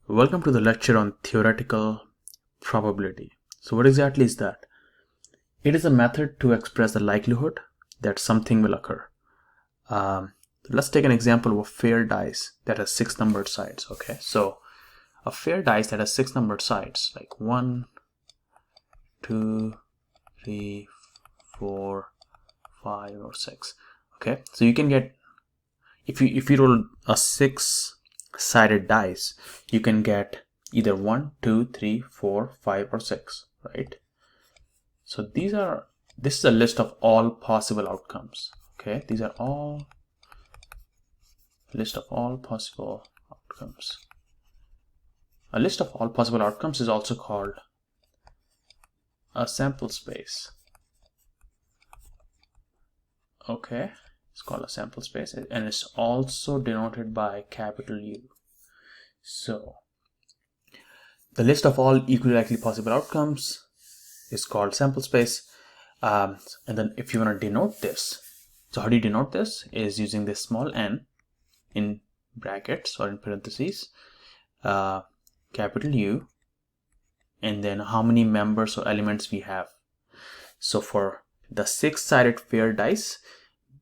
Welcome to the lecture on theoretical probability. So what exactly is that? It is a method to express the likelihood that something will occur. Let's take an example of a fair dice that has 6 numbered sides. Okay, so a fair dice that has 6 numbered sides, like 1, 2, 3, 4, 5, or 6. Okay, so you can get, if you roll a 6-sided dice, you can get either 1, 2, 3, 4, 5, or 6, right? So this is a list of all possible outcomes. Okay, these are all list of all possible outcomes. A list of all possible outcomes is also called a sample space. Okay, it's called a sample space, and it's also denoted by capital U. So the list of all equally likely possible outcomes is called sample space. And then if you want to denote this, so how do you denote this? Is using this small n in brackets or in parentheses, capital U, and then how many members or elements we have. So for the 6-sided fair dice,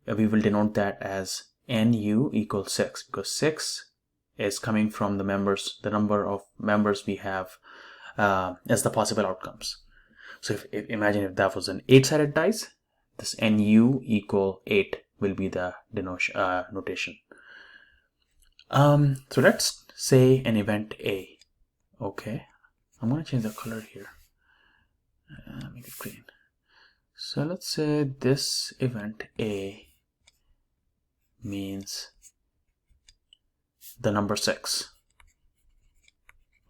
we will denote that as NU equals 6, because 6 is coming from the number of members we have as the possible outcomes. So imagine if that was an 8-sided dice, this NU equal 8 will be the notation. So let's say an event A. Okay, I'm going to change the color here. Make it green. So let's say this event A means the number 6.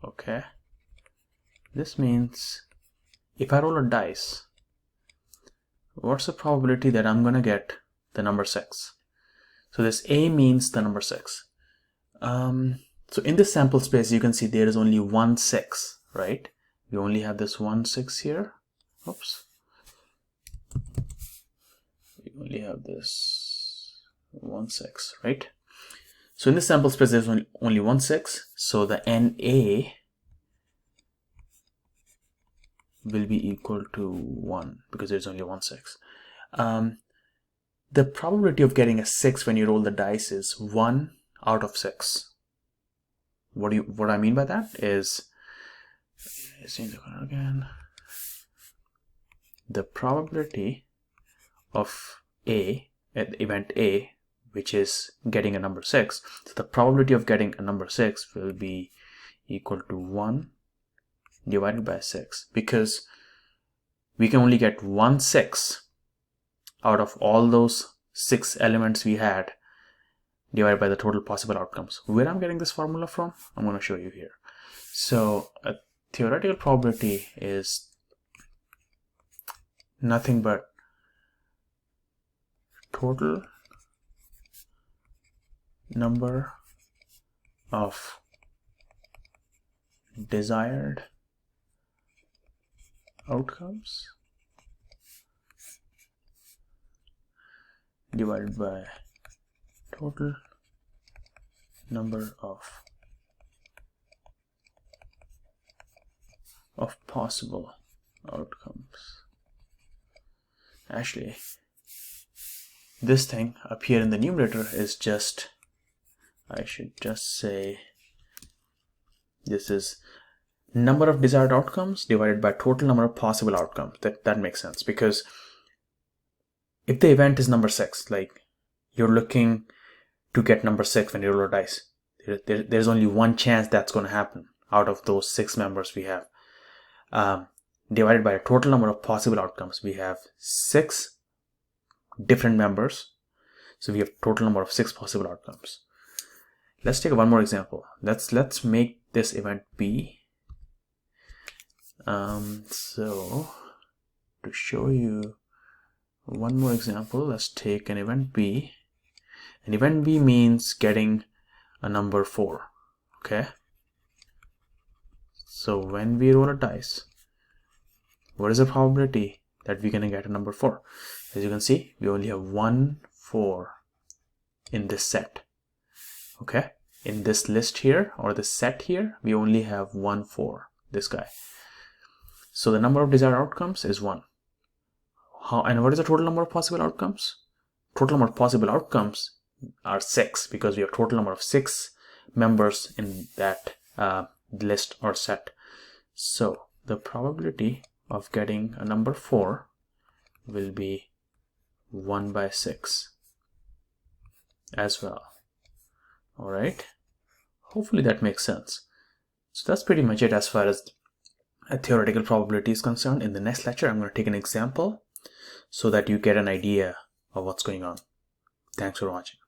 Okay, this means if I roll a dice, what's the probability that I'm gonna get the number 6? So this A means the number 6. So in this sample space, you can see there is only one 6, right? We only have this one 6 here. Oops. We only have this 1 6, right? So in this sample space, there's only one 6. So the NA will be equal to 1 because there's only one 6. The probability of getting a 6 when you roll the dice is 1 out of 6. What I mean by that is, let's change the color again. The probability of event A, which is getting a number 6, so the probability of getting a number 6 will be equal to 1 divided by 6, because we can only get one 6 out of all those 6 elements we had, divided by the total possible outcomes. Where I'm getting this formula from, I'm going to show you here. So a theoretical probability is nothing but total number of desired outcomes divided by total number of possible outcomes. Actually, this thing up here in the numerator is just, I should just say, this is number of desired outcomes divided by total number of possible outcomes. That makes sense, because if the event is number 6, like you're looking to get number 6 when you roll a dice, there's only one chance that's going to happen out of those 6 members we have. Divided by a total number of possible outcomes, we have 6 different members, so we have total number of 6 possible outcomes. Let's take one more example. Let's make this event B. So to show you one more example, let's take an event B. An event B means getting a number 4. Okay, so when we roll a dice, what is the probability that we're gonna get a number 4? As you can see, we only have 1 4 in this set. Okay, in this list here, or this set here, we only have 1, 4, this guy. So the number of desired outcomes is 1. And what is the total number of possible outcomes? Total number of possible outcomes are 6, because we have total number of 6 members in that list or set. So the probability of getting a number 4 will be 1 by 6 as well. All right, hopefully that makes sense. So that's pretty much it as far as a theoretical probability is concerned. In the next lecture, I'm going to take an example so that you get an idea of what's going on. Thanks for watching.